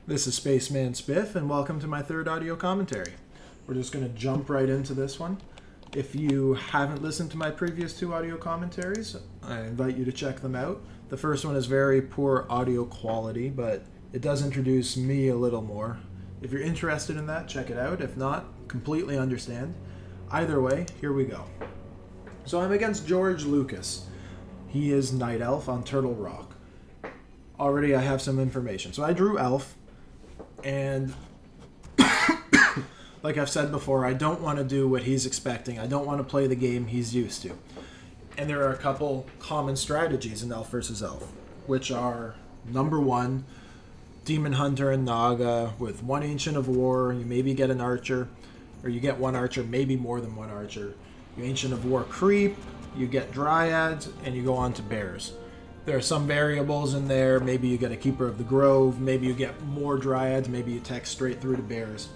This is Spaceman Spiff, and welcome to my third audio commentary. We're just going to jump right into this one. If you haven't listened to my previous two audio commentaries, I invite you to check them out. The first one is very poor audio quality, but it does introduce me a little more. If you're interested in that, check it out. If not, completely understand. Either way, here we go. So I'm against George Lucas. He is Night Elf on Turtle Rock. Already I have some information. So I drew Elf, and like I've said before, I don't want to do what he's expecting. I don't want to play the game he's used to. And there are a couple common strategies in Elf versus Elf, which are, number one, Demon Hunter and Naga with one Ancient of War. You maybe get an Archer, or you get one Archer, maybe more than one Archer. You Ancient of War creep, you get Dryads, and you go on to Bears. There are some variables in there. Maybe you get a Keeper of the Grove. Maybe you get more Dryads. Maybe you text straight through to Bears.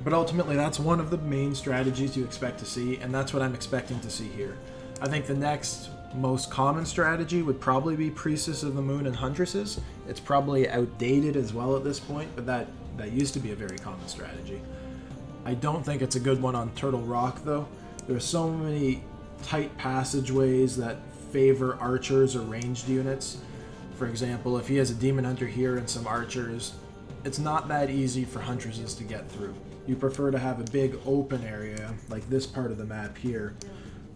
But ultimately, that's one of the main strategies you expect to see, and that's what I'm expecting to see here. I think the next most common strategy would probably be Priestess of the Moon and Huntresses. It's probably outdated as well at this point, but that used to be a very common strategy. I don't think it's a good one on Turtle Rock, though. There are so many tight passageways that favor archers or ranged units. For example, if he has a Demon Hunter here and some archers, it's not that easy for Huntresses to get through. You prefer to have a big open area, like this part of the map here,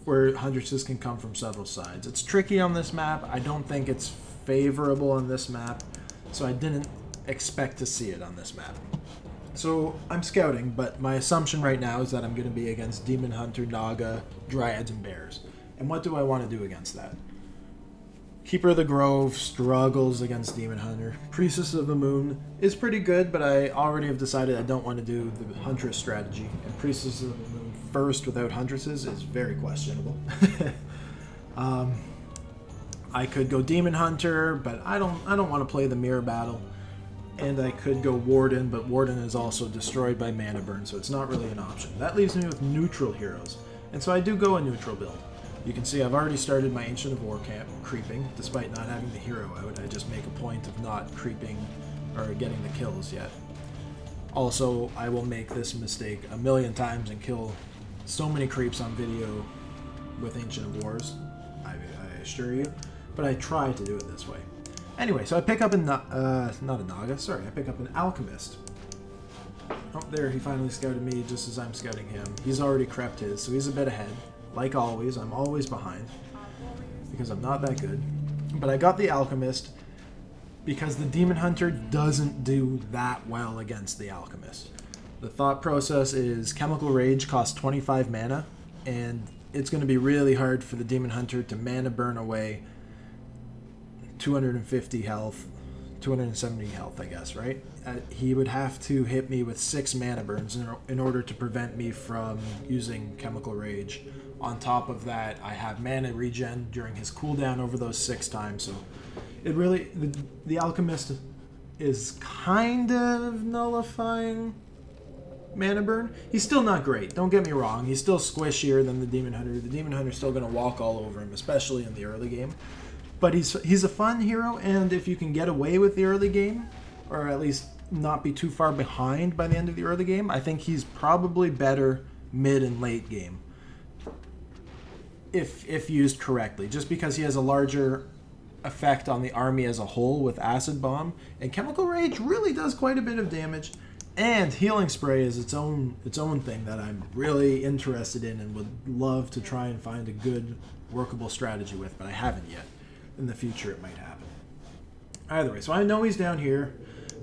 where Huntresses can come from several sides. It's tricky on this map. I don't think it's favorable on this map, so I didn't expect to see it on this map. So I'm scouting, but my assumption right now is that I'm going to be against Demon Hunter, Naga, Dryads, and Bears. And what do I want to do against that? Keeper of the Grove struggles against Demon Hunter. Priestess of the Moon is pretty good, but I already have decided I don't want to do the Huntress strategy. And Priestess of the Moon first without Huntresses is very questionable. I could go Demon Hunter, but I don't want to play the mirror battle. And I could go Warden, but Warden is also destroyed by Mana Burn, so it's not really an option. That leaves me with neutral heroes. And so I do go a neutral build. You can see I've already started my Ancient of War camp creeping, despite not having the hero out. I just make a point of not creeping or getting the kills yet. Also, I will make this mistake a million times and kill so many creeps on video with Ancient of Wars, I assure you, but I try to do it this way. Anyway, so I pick up not a Naga, sorry, I pick up an Alchemist. Oh, there, he finally scouted me just as I'm scouting him. He's already crept his, so he's a bit ahead. Like always, I'm always behind because I'm not that good. But I got the Alchemist because the Demon Hunter doesn't do that well against the Alchemist. The thought process is Chemical Rage costs 25 mana, and it's going to be really hard for the Demon Hunter to mana burn away 250 health, 270 health, I guess, right? He would have to hit me with 6 mana burns in order to prevent me from using Chemical Rage. On top of that, I have mana regen during his cooldown over those 6 times, so it really, the Alchemist is kind of nullifying mana burn. He's still not great, don't get me wrong. He's still squishier than the Demon Hunter. The Demon Hunter's still going to walk all over him, especially in the early game. But he's a fun hero, and if you can get away with the early game, or at least not be too far behind by the end of the early game, I think he's probably better mid and late game. If used correctly, just because he has a larger effect on the army as a whole with Acid Bomb, and Chemical Rage really does quite a bit of damage, and Healing Spray is its own thing that I'm really interested in and would love to try and find a good workable strategy with, but I haven't yet. In the future it might happen. Either way, so I know he's down here.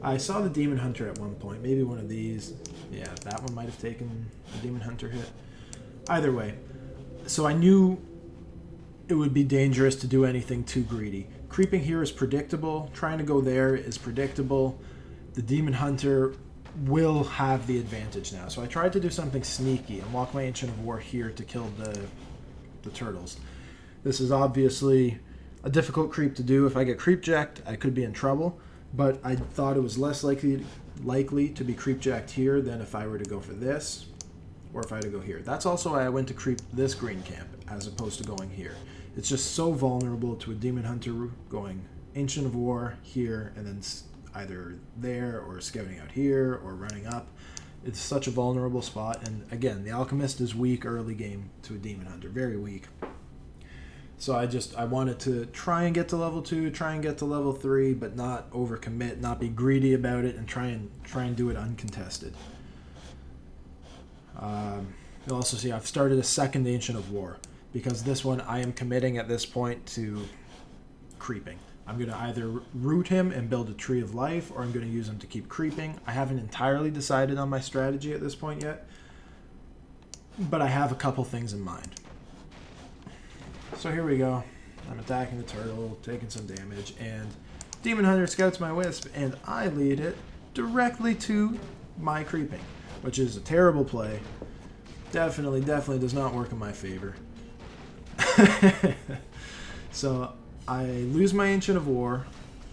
I saw the Demon Hunter at one point, maybe one of these. Yeah, that one might have taken the Demon Hunter hit. Either way, so I knew it would be dangerous to do anything too greedy. Creeping here is predictable. Trying to go there is predictable. The Demon Hunter will have the advantage now. So I tried to do something sneaky and walk my Ancient of War here to kill the turtles. This is obviously a difficult creep to do. If I get creep jacked, I could be in trouble, but I thought it was less likely to be creep jacked here than if I were to go for this, or if I had to go here. That's also why I went to creep this green camp, as opposed to going here. It's just so vulnerable to a Demon Hunter going Ancient of War here, and then either there or scouting out here or running up. It's such a vulnerable spot, and again, the Alchemist is weak early game to a Demon Hunter, very weak. So I wanted to try and get to level 2, try and get to level 3, but not overcommit, not be greedy about it, and try and do it uncontested. You'll also see I've started a second Ancient of War, because this one I am committing at this point to creeping. I'm going to either root him and build a Tree of Life, or I'm going to use him to keep creeping. I haven't entirely decided on my strategy at this point yet, but I have a couple things in mind. So here we go. I'm attacking the turtle, taking some damage, and Demon Hunter scouts my Wisp, and I lead it directly to my creeping, which is a terrible play. Definitely does not work in my favor. So I lose my Ancient of War.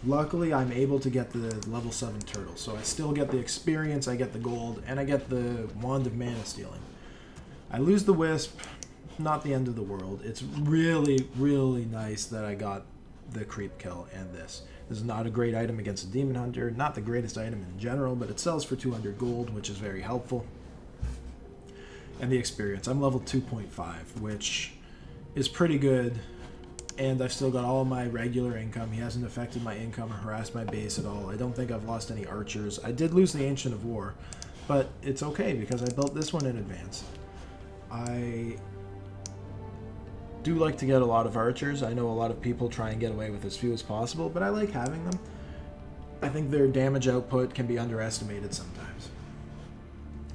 Luckily, I'm able to get the level 7 turtle, so I still get the experience, I get the gold, and I get the Wand of Mana Stealing. I lose the Wisp, not the end of the world. It's really, really nice that I got the creep kill and this. This is not a great item against a Demon Hunter, not the greatest item in general, but it sells for 200 gold, which is very helpful. And the experience. I'm level 2.5, which is pretty good, and I've still got all my regular income. He hasn't affected my income or harassed my base at all. I don't think I've lost any archers. I did lose the Ancient of War, but it's okay because I built this one in advance. I do like to get a lot of archers. I know a lot of people try and get away with as few as possible, but I like having them. I think their damage output can be underestimated sometimes.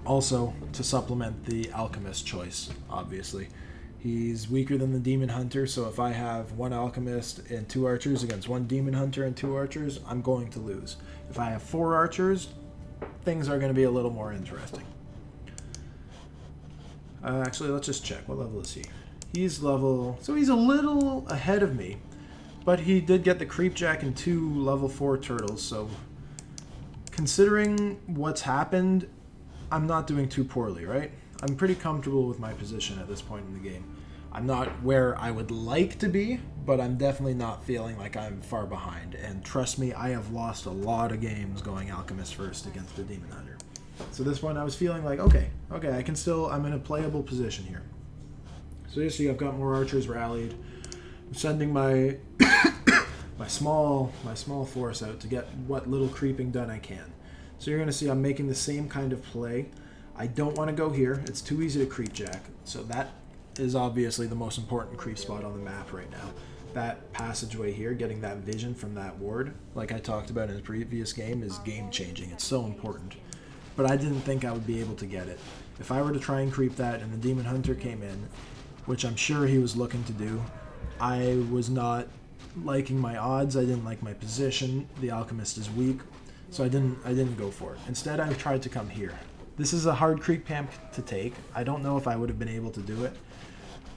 Also, to supplement the Alchemist choice, obviously. He's weaker than the Demon Hunter, so if I have one Alchemist and 2 archers against one Demon Hunter and 2 archers, I'm going to lose. If I have 4 archers, things are going to be a little more interesting. Actually, let's just check. What level is he? He's level... So he's a little ahead of me, but he did get the Creepjack and 2 level 4 turtles, so considering what's happened, I'm not doing too poorly, right? I'm pretty comfortable with my position at this point in the game. I'm not where I would like to be, but I'm definitely not feeling like I'm far behind. And trust me, I have lost a lot of games going Alchemist first against the Demon Hunter. So this one I was feeling like, okay, I'm in a playable position here. So you see I've got more archers rallied. I'm sending my my small force out to get what little creeping done I can. So you're going to see I'm making the same kind of play. I don't want to go here. It's too easy to creepjack. So that is obviously the most important creep spot on the map right now. That passageway here, getting that vision from that ward, like I talked about in the previous game, is game-changing. It's so important. But I didn't think I would be able to get it. If I were to try and creep that and the Demon Hunter came in, which I'm sure he was looking to do, I was not liking my odds. I didn't like my position. The Alchemist is weak, so I didn't go for it. Instead, I tried to come here. This is a hard creep camp to take. I don't know if I would have been able to do it,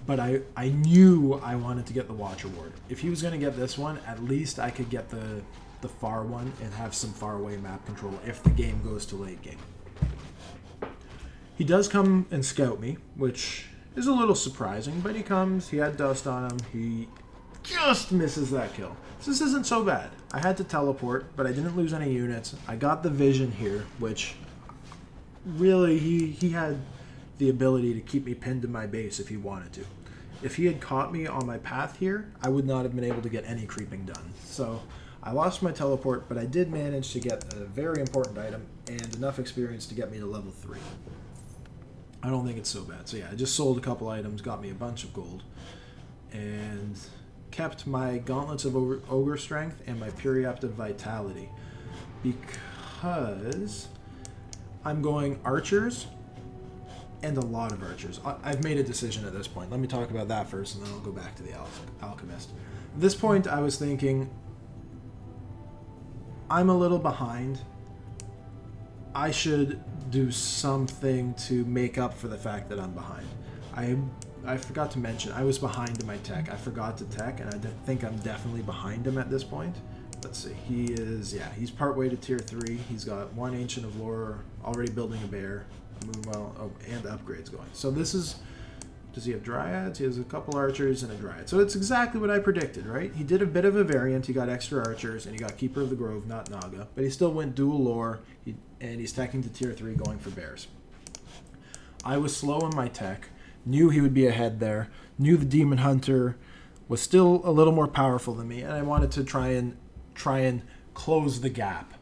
but I knew I wanted to get the Watcher Ward. If he was going to get this one, at least I could get the far one and have some far away map control if the game goes to late game. He does come and scout me, which is a little surprising, but he comes. He had dust on him. He just misses that kill. So this isn't so bad. I had to teleport, but I didn't lose any units. I got the vision here, which really he had the ability to keep me pinned to my base if he wanted to. If he had caught me on my path here, I would not have been able to get any creeping done. So I lost my teleport, but I did manage to get a very important item and enough experience to get me to level 3. I don't think it's so bad. So yeah, I just sold a couple items, got me a bunch of gold, and kept my Gauntlets of Ogre Strength and my Periapt of Vitality, because I'm going archers and a lot of archers. I've made a decision at this point. Let me talk about that first, and then I'll go back to the Alchemist. At this point, I was thinking, I'm a little behind. I should do something to make up for the fact that I'm behind. I forgot to mention, I was behind in my tech. I forgot to tech, and I think I'm definitely behind him at this point. Let's see, he's partway to tier 3. He's got 1 Ancient of Lore, already building a bear, and upgrades going. So this is Does he have dryads? He has a couple archers and a dryad. So it's exactly what I predicted, right? He did a bit of a variant. He got extra archers, and he got Keeper of the Grove, not Naga. But he still went dual lore, and he's teching to tier 3 going for bears. I was slow in my tech, knew he would be ahead there, knew the Demon Hunter was still a little more powerful than me, and I wanted to try and close the gap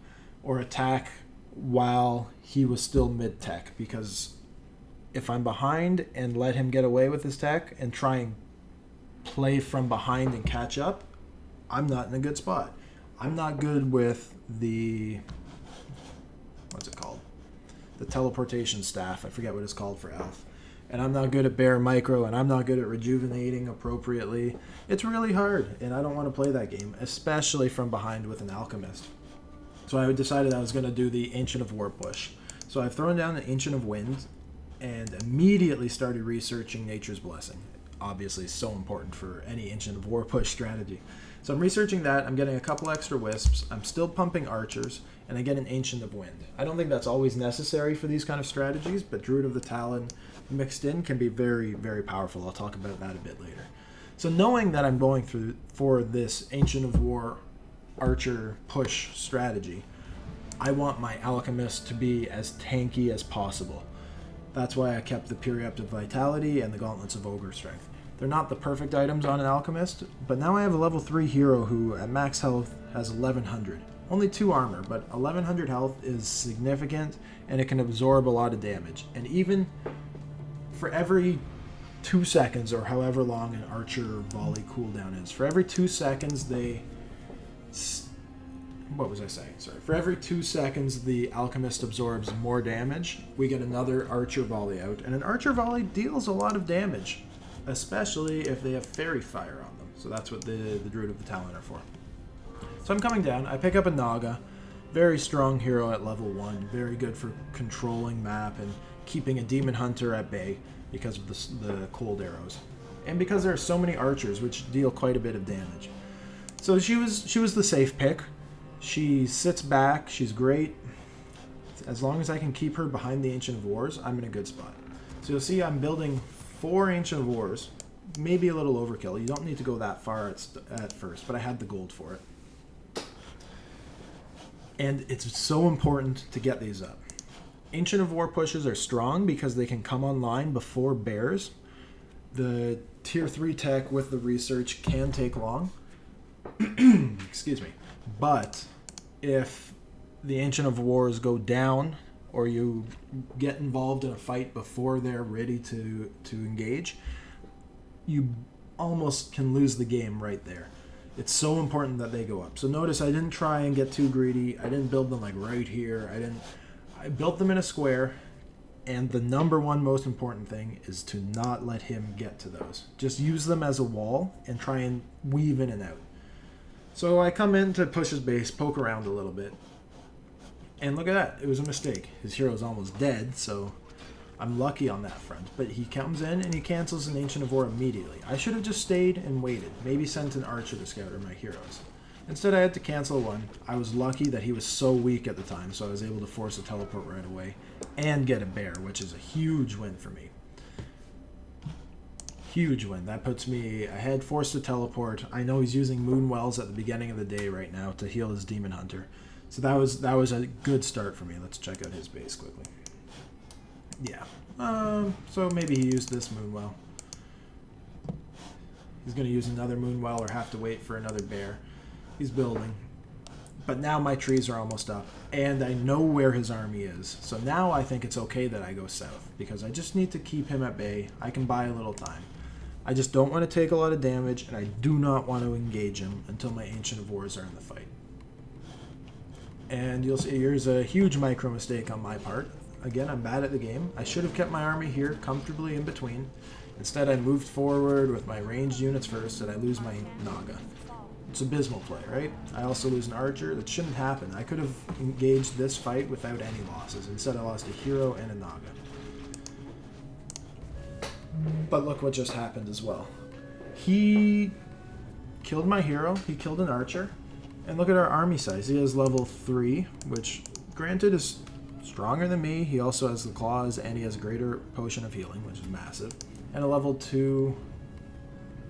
or attack while he was still mid-tech, because if I'm behind and let him get away with his tech and try and play from behind and catch up, I'm not in a good spot. I'm not good with the... what's it called? The teleportation staff. I forget what it's called for Elf. And I'm not good at bear micro, and I'm not good at rejuvenating appropriately. It's really hard, and I don't want to play that game, especially from behind with an alchemist. So I decided I was going to do the Ancient of War push. So I've thrown down the Ancient of Wind and immediately started researching Nature's Blessing. Obviously, it's so important for any Ancient of War push strategy. So I'm researching that. I'm getting a couple extra wisps. I'm still pumping archers, and I get an Ancient of Wind. I don't think that's always necessary for these kind of strategies, but Druid of the Talon mixed in can be very, very powerful. I'll talk about that a bit later. So knowing that I'm going through for this Ancient of War archer push strategy, I want my alchemist to be as tanky as possible. That's why I kept the Periaptive Vitality and the Gauntlets of Ogre Strength. They're not the perfect items on an alchemist, but now I have a level 3 hero who at max health has 1100. Only 2 armor, but 1100 health is significant, and it can absorb a lot of damage. And even for every 2 seconds, or however long an archer volley cooldown is, for every 2 seconds for every 2 seconds the alchemist absorbs more damage, we get another archer volley out, and an archer volley deals a lot of damage, especially if they have fairy fire on them. So that's what the Druid of the Talon are for. So I'm coming down, I pick up a Naga, very strong hero at level 1, very good for controlling map and keeping a Demon Hunter at bay because of the cold arrows, and because there are so many archers which deal quite a bit of damage. So she was the safe pick. She sits back, she's great. As long as I can keep her behind the Ancient of Wars, I'm in a good spot. So you'll see I'm building 4 Ancient of Wars, maybe a little overkill. You don't need to go that far at first, but I had the gold for it. And it's so important to get these up. Ancient of War pushes are strong because they can come online before bears. The tier 3 tech with the research can take long. Excuse me. But if the Ancient of Wars go down, or you get involved in a fight before they're ready to engage, you almost can lose the game right there. It's so important that they go up. So notice I didn't try and get too greedy. I didn't build them like right here. I built them in a square, and the number one most important thing is to not let him get to those. Just use them as a wall and try and weave in and out. So I come in to push his base, poke around a little bit, and look at that. It was a mistake. His hero's almost dead, so I'm lucky on that front. But he comes in and he cancels an Ancient of War immediately. I should have just stayed and waited. Maybe sent an archer to scout my heroes. Instead, I had to cancel one. I was lucky that he was so weak at the time, so I was able to force a teleport right away and get a bear, which is a huge win for me. Huge win. That puts me ahead, forced to teleport. I know he's using Moonwells at the beginning of the day right now to heal his Demon Hunter. So that was a good start for me. Let's check out his base quickly. Yeah. So maybe he used this Moonwell. He's going to use another Moonwell or have to wait for another bear. He's building. But now my trees are almost up, and I know where his army is. So now I think it's okay that I go south, because I just need to keep him at bay. I can buy a little time. I just don't want to take a lot of damage, and I do not want to engage him until my Ancient of Wars are in the fight. And you'll see here's a huge micro mistake on my part. Again, I'm bad at the game. I should have kept my army here comfortably in between. Instead, I moved forward with my ranged units first, and I lose my Naga. It's abysmal play, right? I also lose an archer. That shouldn't happen. I could have engaged this fight without any losses. Instead, I lost a hero and a Naga. But look what just happened as well. He killed my hero. He killed an archer. And look at our army size. He has level 3, which, granted, is stronger than me. He also has the claws, and he has a greater potion of healing, which is massive. and a level 2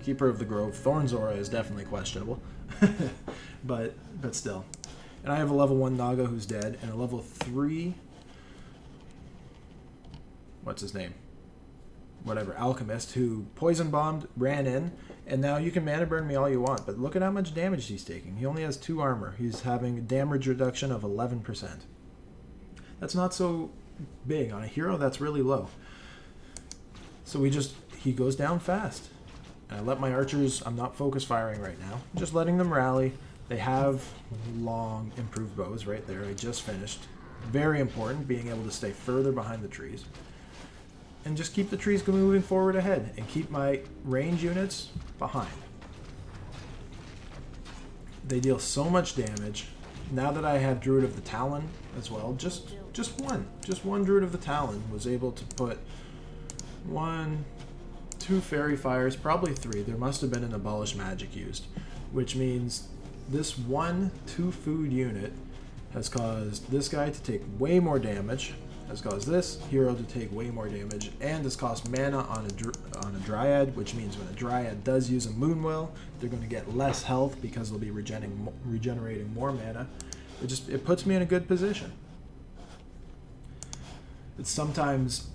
Keeper of the Grove. Thorn's aura is definitely questionable, but still. And I have a level 1 Naga who's dead, and a level 3... What's his name? Whatever, Alchemist, who poison bombed, ran in, and now you can mana burn me all you want, but look at how much damage he's taking. He only has 2 armor. He's having a damage reduction of 11%. That's not so big. On a hero, that's really low. So he goes down fast. And I let my archers, I'm not focus firing right now, I'm just letting them rally. They have long improved bows right there. I just finished. Very important, being able to stay further behind the trees. And just keep the trees moving forward ahead and keep my range units behind. They deal so much damage. Now that I have Druid of the Talon as well, just one Druid of the Talon was able to put 1, 2 Fairy Fires, probably 3. There must have been an Abolish Magic used, which means this 1 2-food unit has caused this guy to take way more damage, has caused this hero to take way more damage, and has cost mana on a Dryad, which means when a Dryad does use a Moonwell, they're going to get less health because they'll be regenerating more mana. It puts me in a good position. It's sometimes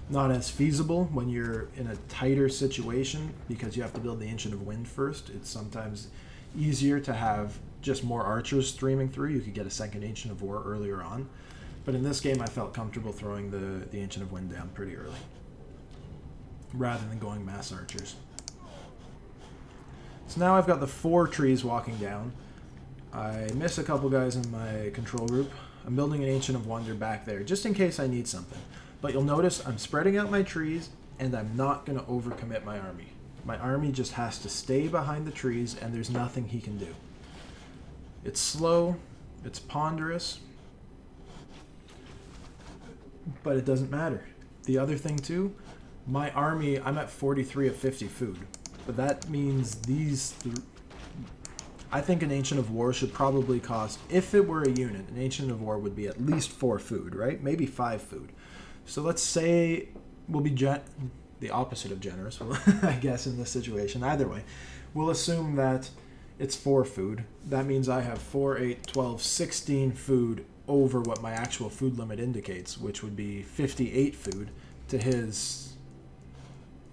not as feasible when you're in a tighter situation because you have to build the Ancient of Wind first. It's sometimes easier to have just more archers streaming through. You could get a second Ancient of War earlier on. But in this game, I felt comfortable throwing the Ancient of Wind down pretty early, rather than going mass archers. So now I've got the 4 trees walking down. I miss a couple guys in my control group. I'm building an Ancient of Wonder back there, just in case I need something. But you'll notice I'm spreading out my trees, and I'm not going to overcommit my army. My army just has to stay behind the trees, and there's nothing he can do. It's slow, it's ponderous, but it doesn't matter. The other thing too, my army, I'm at 43 of 50 food, but that means I think an Ancient of War should probably cost, if it were a unit, an Ancient of War would be at least 4 food, right? Maybe 5 food. So let's say we'll be the opposite of generous, I guess, in this situation. Either way, we'll assume that it's 4 food. That means I have 4, 8, 12, 16 food over what my actual food limit indicates, which would be 58 food to his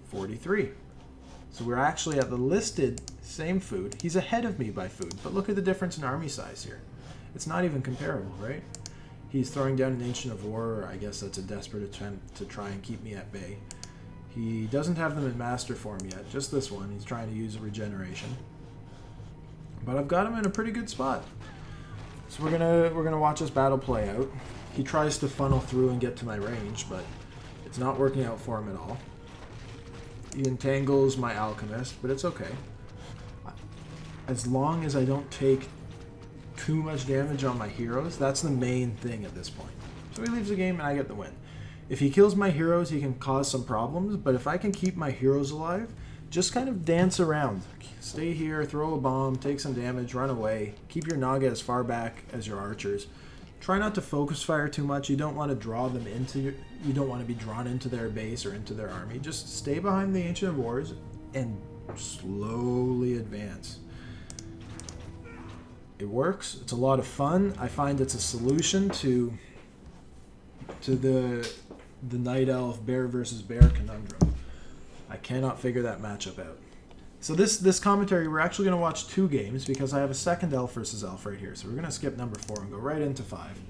43. So we're actually at the listed same food. He's ahead of me by food, but look at the difference in army size here. It's not even comparable, right? He's throwing down an Ancient of War. I guess that's a desperate attempt to try and keep me at bay. He doesn't have them in master form yet, just this one. He's trying to use a regeneration. But I've got him in a pretty good spot. So we're gonna watch this battle play out. He tries to funnel through and get to my range, but it's not working out for him at all. He entangles my Alchemist, but it's okay. As long as I don't take too much damage on my heroes, that's the main thing at this point. So he leaves the game and I get the win. If he kills my heroes, he can cause some problems, but if I can keep my heroes alive, just kind of dance around. Stay here, throw a bomb, take some damage, run away. Keep your Naga as far back as your archers. Try not to focus fire too much. You don't want to draw them you don't want to be drawn into their base or into their army. Just stay behind the Ancient of Wars and slowly advance. It works. It's a lot of fun. I find it's a solution to the Night Elf bear versus bear conundrum. I cannot figure that matchup out. So this commentary, we're actually going to watch 2 games because I have a second elf versus elf right here. So we're going to skip number 4 and go right into 5.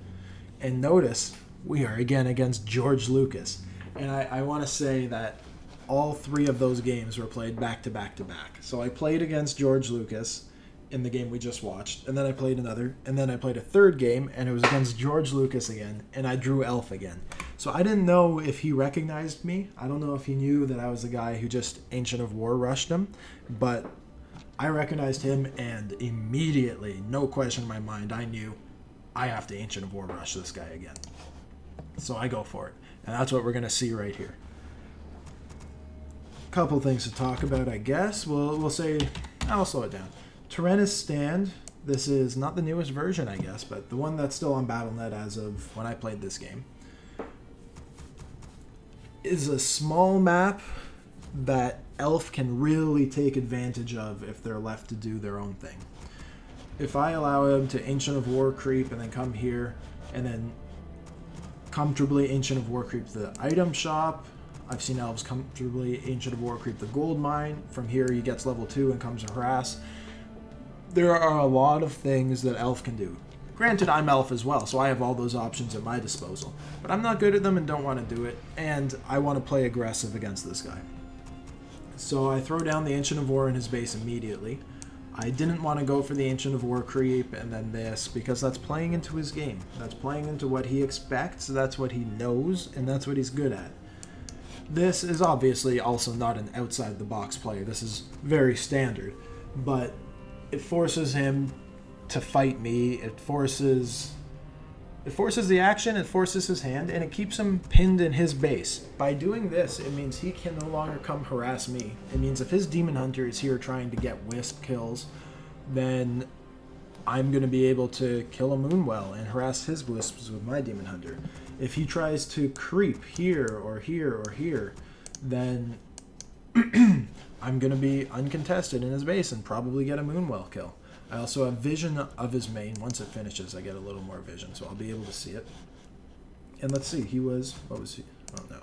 And notice we are again against George Lucas. And I want to say that all 3 of those games were played back to back to back. So I played against George Lucas in the game we just watched, and then I played another, and then I played a third game, and it was against George Lucas again, and I drew elf again. So I didn't know if he recognized me. I don't know if he knew that I was the guy who just Ancient of War rushed him, but I recognized him, and immediately, no question in my mind, I knew I have to Ancient of War rush this guy again. So I go for it, and that's what we're going to see right here. Couple things to talk about, I guess. We'll say, I'll slow it down. Terenas Stand, this is not the newest version, I guess, but the one that's still on Battle.net as of when I played this game. is a small map that Elf can really take advantage of if they're left to do their own thing. If I allow him to Ancient of War creep and then come here and then comfortably Ancient of War creep the item shop, I've seen Elves comfortably Ancient of War creep the gold mine. From here he gets level 2 and comes to harass. There are a lot of things that Elf can do. Granted, I'm Elf as well, so I have all those options at my disposal. But I'm not good at them and don't want to do it, and I want to play aggressive against this guy. So I throw down the Ancient of War in his base immediately. I didn't want to go for the Ancient of War creep and then this, because that's playing into his game. That's playing into what he expects, that's what he knows, and that's what he's good at. This is obviously also not an outside-the-box player. This is very standard, but it forces him to fight me. It forces the action, it forces his hand, and it keeps him pinned in his base. By doing this, it means he can no longer come harass me. It means if his Demon Hunter is here trying to get wisp kills, then I'm going to be able to kill a Moonwell and harass his wisps with my Demon Hunter. If he tries to creep here or here or here, then I'm going to be uncontested in his base and probably get a Moonwell kill. I also have vision of his main. Once it finishes, I get a little more vision, so I'll be able to see it. And let's see, what was he? Oh no.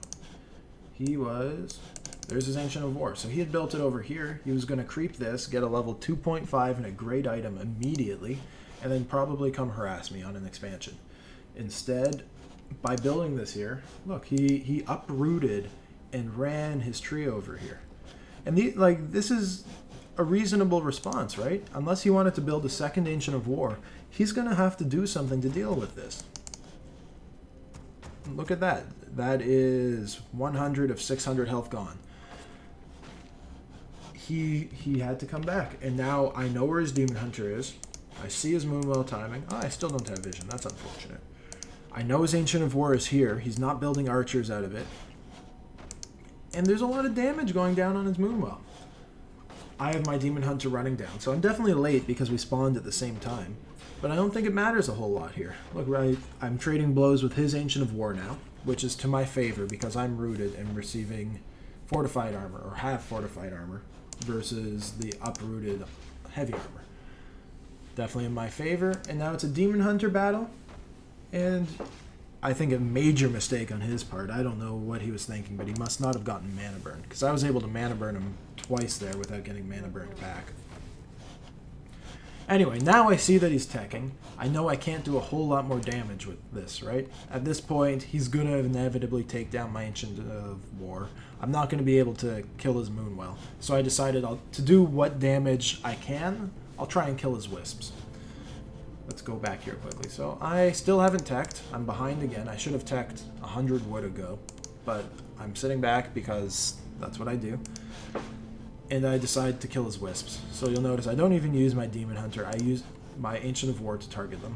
There's his Ancient of War. So he had built it over here. He was going to creep this, get a level 2.5 and a great item immediately, and then probably come harass me on an expansion. Instead, by building this here, look, he uprooted and ran his tree over here. And this is a reasonable response, right? Unless he wanted to build a second Ancient of War, he's going to have to do something to deal with this. Look at that. That is 100 of 600 health gone. He had to come back, and now I know where his Demon Hunter is. I see his Moonwell timing. Oh, I still don't have vision. That's unfortunate. I know his Ancient of War is here. He's not building archers out of it. And there's a lot of damage going down on his Moonwell. I have my Demon Hunter running down, so I'm definitely late because we spawned at the same time. But I don't think it matters a whole lot here. Look, I'm trading blows with his Ancient of War now, which is to my favor because I'm rooted and receiving fortified armor, or have fortified armor, versus the uprooted heavy armor. Definitely in my favor. And now it's a Demon Hunter battle, and I think a major mistake on his part. I don't know what he was thinking, but he must not have gotten mana burn, because I was able to mana burn him twice there without getting mana burned back. Anyway, now I see that he's teching. I know I can't do a whole lot more damage with this, right? At this point, he's going to inevitably take down my Ancient of War. I'm not going to be able to kill his Moonwell. So I decided to do what damage I can. I'll try and kill his Wisps. Let's go back here quickly. So I still haven't teched. I'm behind again. I should have teched 100 wood ago. But I'm sitting back because that's what I do. And I decide to kill his Wisps. So you'll notice I don't even use my Demon Hunter. I use my Ancient of War to target them.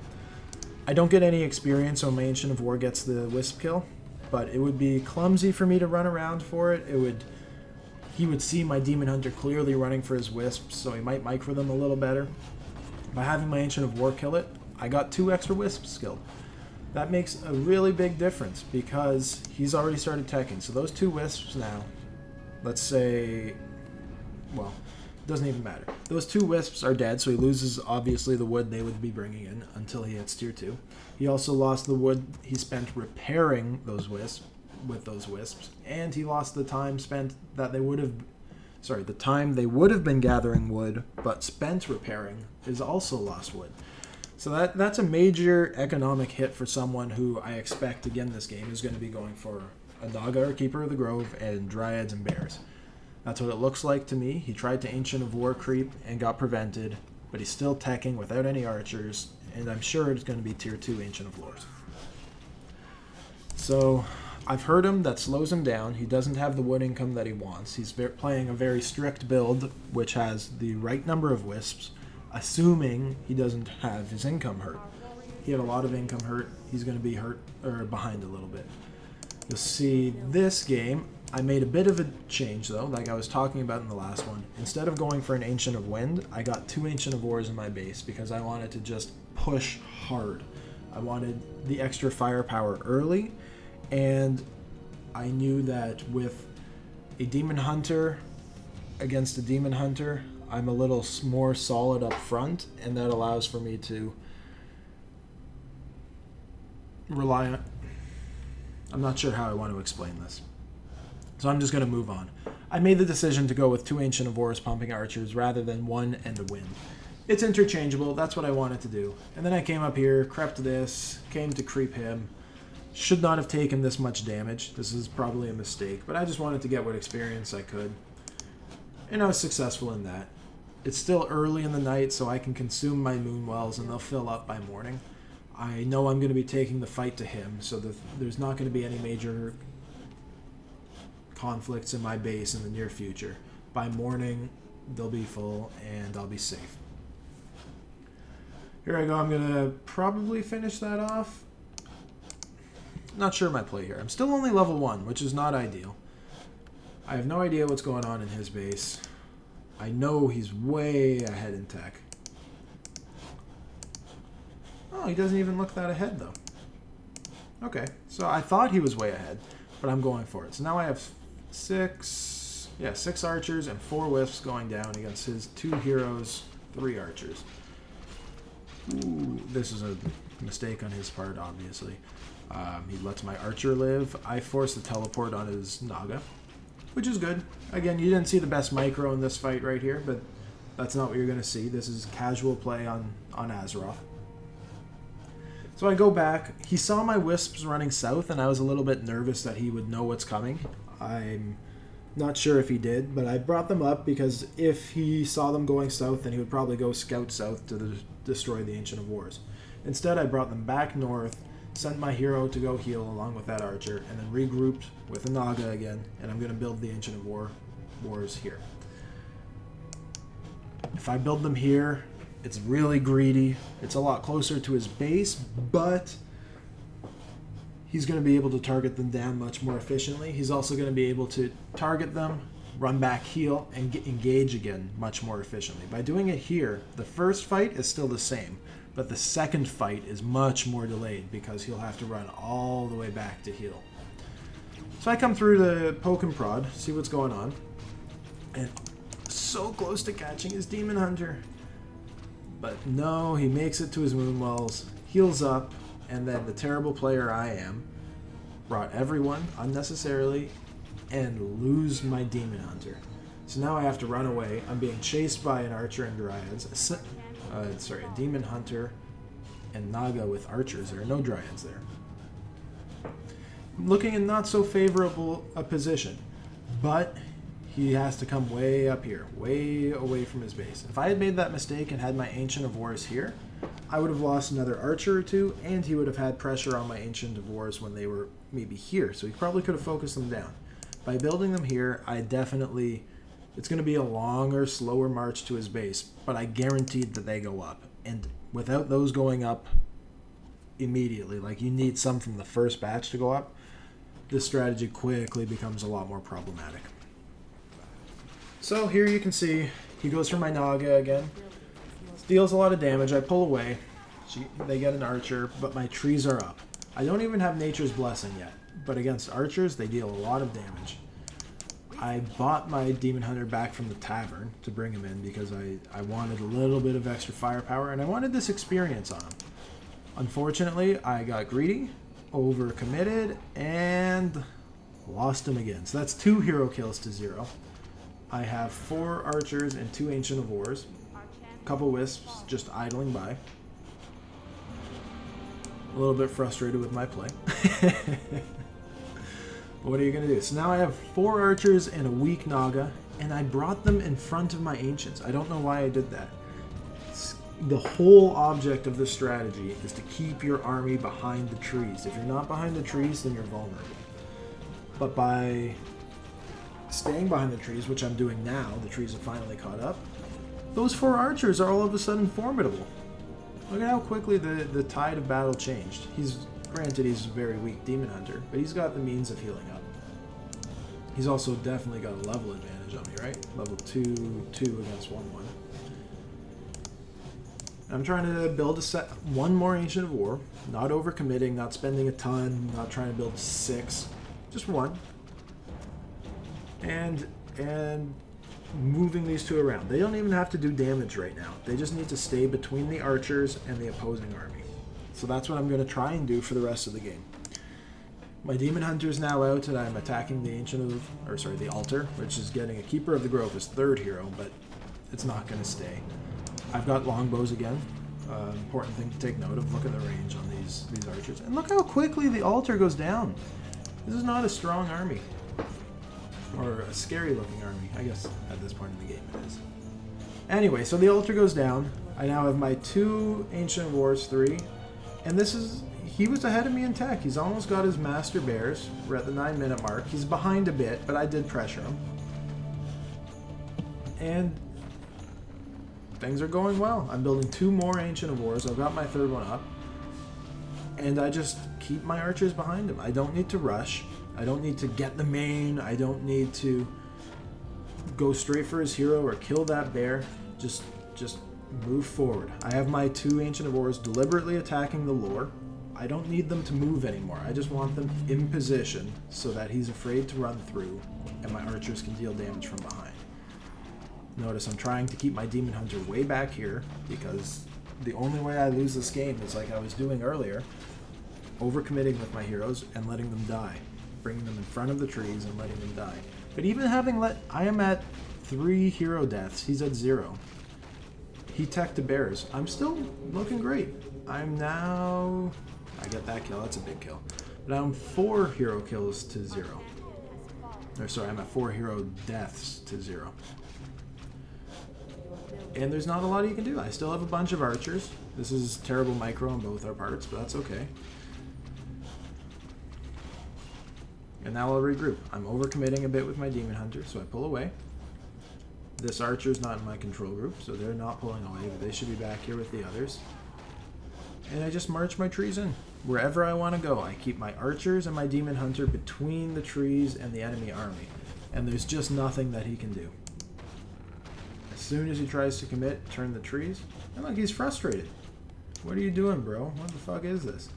I don't get any experience when my Ancient of War gets the Wisp kill, but it would be clumsy for me to run around for it. He would see my Demon Hunter clearly running for his Wisps, so he might micro them a little better. By having my Ancient of War kill it, I got 2 extra Wisps killed. That makes a really big difference because he's already started teching. So those 2 Wisps now, let's say, well, it doesn't even matter. Those 2 Wisps are dead, so he loses, obviously, the wood they would be bringing in until he hits tier 2. He also lost the wood he spent repairing those Wisps with those Wisps, and he lost the time spent that they would have... Sorry, the time they would have been gathering wood, but spent repairing, is also lost wood. So that's a major economic hit for someone who I expect, again, this game is going to be going for a Naga or Keeper of the Grove and Dryads and Bears. That's what it looks like to me. He tried to Ancient of War creep and got prevented, but he's still teching without any archers, and I'm sure it's going to be tier 2 Ancient of Wars. So I've heard him, that slows him down. He doesn't have the wood income that he wants. He's playing a very strict build, which has the right number of Wisps, assuming he doesn't have his income hurt. He had a lot of income hurt. He's going to be hurt, or behind a little bit. You'll see this game, I made a bit of a change, though, like I was talking about in the last one. Instead of going for an Ancient of Wind, I got 2 Ancient of Wars in my base because I wanted to just push hard. I wanted the extra firepower early, and I knew that with a Demon Hunter against a Demon Hunter, I'm a little more solid up front, and that allows for me to rely on... I'm not sure how I want to explain this. So I'm just going to move on. I made the decision to go with 2 Ancient of Wars pumping archers rather than 1 and a wind. It's interchangeable. That's what I wanted to do. And then I came up here, crept this, came to creep him. Should not have taken this much damage. This is probably a mistake, but I just wanted to get what experience I could. And I was successful in that. It's still early in the night, so I can consume my moon wells and they'll fill up by morning. I know I'm going to be taking the fight to him, so there's not going to be any major conflicts in my base in the near future. By morning, they'll be full and I'll be safe. Here I go. I'm going to probably finish that off. Not sure my play here. I'm still only level 1, which is not ideal. I have no idea what's going on in his base. I know he's way ahead in tech. Oh, he doesn't even look that ahead, though. Okay, so I thought he was way ahead, but I'm going for it. So now I have 6 archers and 4 wisps going down against his 2 heroes, 3 archers. Ooh, this is a mistake on his part, obviously. He lets my archer live. I force the teleport on his Naga, which is good. Again, you didn't see the best micro in this fight right here, but that's not what you're going to see. This is casual play on Azeroth. So I go back. He saw my wisps running south, and I was a little bit nervous that he would know what's coming. I'm not sure if he did, but I brought them up because if he saw them going south, then he would probably go scout south to destroy the Ancient of Wars. Instead, I brought them back north, sent my hero to go heal along with that archer, and then regrouped with a Naga again, and I'm going to build the Ancient of Wars here. If I build them here, it's really greedy. It's a lot closer to his base, but he's going to be able to target them down much more efficiently. He's also going to be able to target them, run back, heal, and engage again much more efficiently. By doing it here, the first fight is still the same, but the second fight is much more delayed because he'll have to run all the way back to heal. So I come through to poke and prod, see what's going on, and so close to catching his Demon Hunter. But no, he makes it to his Moonwells, heals up, and then the terrible player I am brought everyone unnecessarily and lose my Demon Hunter. So now I have to run away. I'm being chased by an Archer and Dryads. A Demon Hunter and Naga with Archers. There are no Dryads there. Looking in not so favorable a position, but he has to come way up here, way away from his base. If I had made that mistake and had my Ancient of Wars here, I would have lost another Archer or 2, and he would have had pressure on my Ancient of Wars when they were maybe here, so he probably could have focused them down. By building them here, it's going to be a longer, slower march to his base, but I guaranteed that they go up. And without those going up immediately, like you need some from the first batch to go up, this strategy quickly becomes a lot more problematic. So here you can see, he goes for my Naga again, deals a lot of damage, I pull away, they get an Archer, but my trees are up. I don't even have Nature's Blessing yet, but against Archers, they deal a lot of damage. I bought my Demon Hunter back from the tavern to bring him in because I wanted a little bit of extra firepower and I wanted this experience on him. Unfortunately, I got greedy, overcommitted, and lost him again. So that's 2 hero kills to 0. I have 4 Archers and 2 Ancient of Wars. A couple Wisps just idling by. A little bit frustrated with my play. What are you going to do? So now I have 4 Archers and a weak Naga, and I brought them in front of my Ancients. I don't know why I did that. The whole object of this strategy is to keep your army behind the trees. If you're not behind the trees, then you're vulnerable. But by staying behind the trees, which I'm doing now, the trees have finally caught up, those 4 Archers are all of a sudden formidable. Look at how quickly the tide of battle changed. Granted, he's a very weak Demon Hunter, but he's got the means of healing up. He's also definitely got a level advantage on me, right? Level 2 against 1-1. I'm trying to build one more Ancient of War, not overcommitting, not spending a ton, not trying to build 6. Just one. And moving these two around. They don't even have to do damage right now. They just need to stay between the archers and the opposing army. So that's what I'm going to try and do for the rest of the game. My Demon Hunter is now out, and I'm attacking the the altar, which is getting a Keeper of the Grove as third hero, but it's not going to stay. I've got longbows again. Important thing to take note of. Look at the range on these archers. And look how quickly the altar goes down. This is not a strong army. Or a scary looking army. I guess at this point in the game it is. Anyway, so the altar goes down. I now have my 2 Ancient Wars 3. And he was ahead of me in tech. He's almost got his Master Bears. We're at the 9-minute mark. He's behind a bit, but I did pressure him. And things are going well. I'm building 2 more Ancient Wars. I've got my 3rd one up. And I just keep my archers behind him. I don't need to rush. I don't need to get the main. I don't need to go straight for his hero or kill that bear. Just move forward. I have my 2 Ancient Wars deliberately attacking the lore. I don't need them to move anymore. I just want them in position so that he's afraid to run through and my archers can deal damage from behind. Notice I'm trying to keep my Demon Hunter way back here because the only way I lose this game is like I was doing earlier, overcommitting with my heroes and letting them die. Bringing them in front of the trees and letting them die. But even having I am at 3 hero deaths. He's at 0. He teched the bears. I'm still looking great. I'm now... I get that kill. That's a big kill. But I'm 4 hero kills to 0. Or sorry, I'm at 4 hero deaths to 0. And there's not a lot you can do. I still have a bunch of archers. This is terrible micro on both our parts, but that's okay. And now I'll regroup. I'm overcommitting a bit with my Demon Hunter, so I pull away. This archer's not in my control group, so they're not pulling away, but they should be back here with the others. And I just march my trees in. Wherever I want to go, I keep my archers and my Demon Hunter between the trees and the enemy army. And there's just nothing that he can do. As soon as he tries to commit, turn the trees. And look, he's frustrated. What are you doing, bro? What the fuck is this?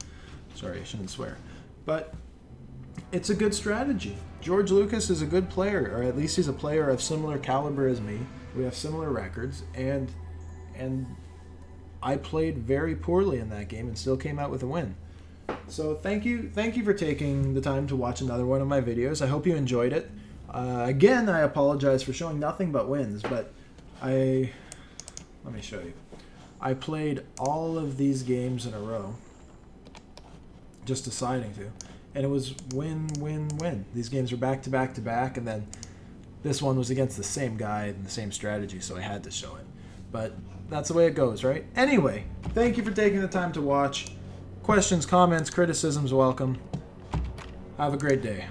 Sorry, I shouldn't swear. But it's a good strategy. George Lucas is a good player, or at least he's a player of similar caliber as me. We have similar records, and I played very poorly in that game and still came out with a win. So thank you for taking the time to watch another one of my videos. I hope you enjoyed it. Again, I apologize for showing nothing but wins, but let me show you. I played all of these games in a row, just deciding to. And it was win, win, win. These games were back to back to back, and then this one was against the same guy and the same strategy, so I had to show it. But that's the way it goes, right? Anyway, thank you for taking the time to watch. Questions, comments, criticisms, welcome. Have a great day.